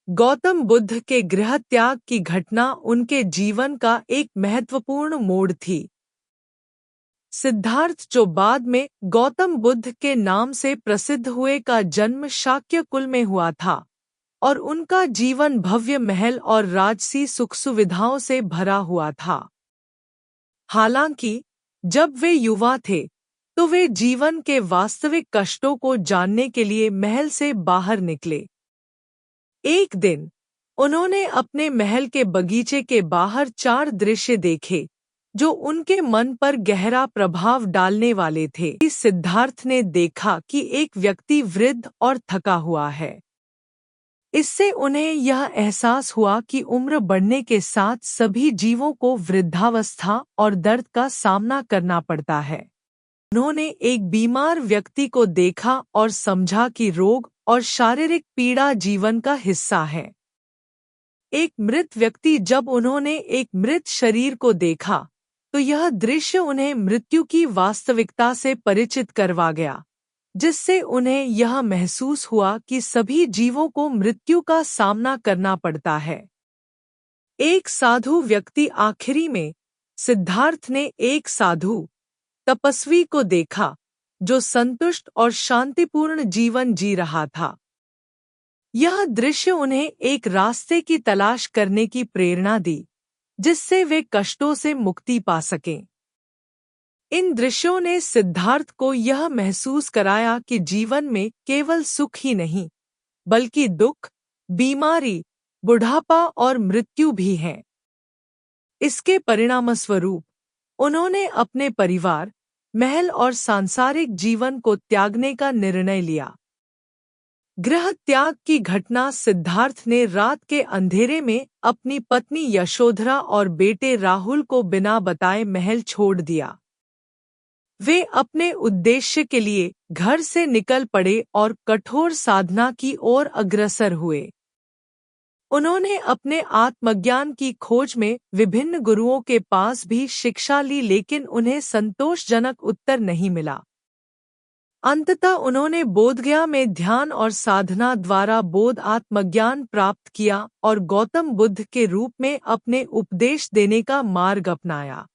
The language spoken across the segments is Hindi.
गौतम बुद्ध के गृह त्याग की घटना उनके जीवन का एक महत्वपूर्ण मोड़ थी। सिद्धार्थ, जो बाद में गौतम बुद्ध के नाम से प्रसिद्ध हुए, का जन्म शाक्य कुल में हुआ था और उनका जीवन भव्य महल और राजसी सुख सुविधाओं से भरा हुआ था। हालांकि जब वे युवा थे तो वे जीवन के वास्तविक कष्टों को जानने के लिए महल से बाहर निकले। एक दिन उन्होंने अपने महल के बगीचे के बाहर 4 दृश्य देखे जो उनके मन पर गहरा प्रभाव डालने वाले थे। सिद्धार्थ ने देखा कि एक व्यक्ति वृद्ध और थका हुआ है। इससे उन्हें यह एहसास हुआ कि उम्र बढ़ने के साथ सभी जीवों को वृद्धावस्था और दर्द का सामना करना पड़ता है। उन्होंने एक बीमार व्यक्ति को देखा और समझा कि रोग और शारीरिक पीड़ा जीवन का हिस्सा है। एक मृत व्यक्ति जब उन्होंने एक मृत शरीर को देखा तो यह दृश्य उन्हें मृत्यु की वास्तविकता से परिचित करवा गया, जिससे उन्हें यह महसूस हुआ कि सभी जीवों को मृत्यु का सामना करना पड़ता है। एक साधु व्यक्ति आखिरी में सिद्धार्थ ने एक साधु तपस्वी को देखा जो संतुष्ट और शांतिपूर्ण जीवन जी रहा था। यह दृश्य उन्हें एक रास्ते की तलाश करने की प्रेरणा दी जिससे वे कष्टों से मुक्ति पा सकें। इन दृश्यों ने सिद्धार्थ को यह महसूस कराया कि जीवन में केवल सुख ही नहीं बल्कि दुख, बीमारी, बुढ़ापा और मृत्यु भी हैं। इसके परिणामस्वरूप उन्होंने अपने परिवार, महल और सांसारिक जीवन को त्यागने का निर्णय लिया। गृह त्याग की घटना सिद्धार्थ ने रात के अंधेरे में अपनी पत्नी यशोधरा और बेटे राहुल को बिना बताए महल छोड़ दिया। वे अपने उद्देश्य के लिए घर से निकल पड़े और कठोर साधना की ओर अग्रसर हुए। उन्होंने अपने आत्मज्ञान की खोज में विभिन्न गुरुओं के पास भी शिक्षा ली, लेकिन उन्हें संतोषजनक उत्तर नहीं मिला। अंततः उन्होंने बोधगया में ध्यान और साधना द्वारा बोध आत्मज्ञान प्राप्त किया और गौतम बुद्ध के रूप में अपने उपदेश देने का मार्ग अपनाया।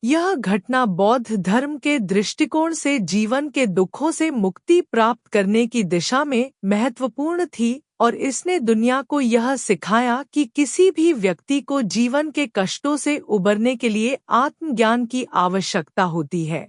यह घटना बौद्ध धर्म के दृष्टिकोण से जीवन के दुखों से मुक्ति प्राप्त करने की दिशा में महत्वपूर्ण थी और इसने दुनिया को यह सिखाया कि किसी भी व्यक्ति को जीवन के कष्टों से उबरने के लिए आत्मज्ञान की आवश्यकता होती है।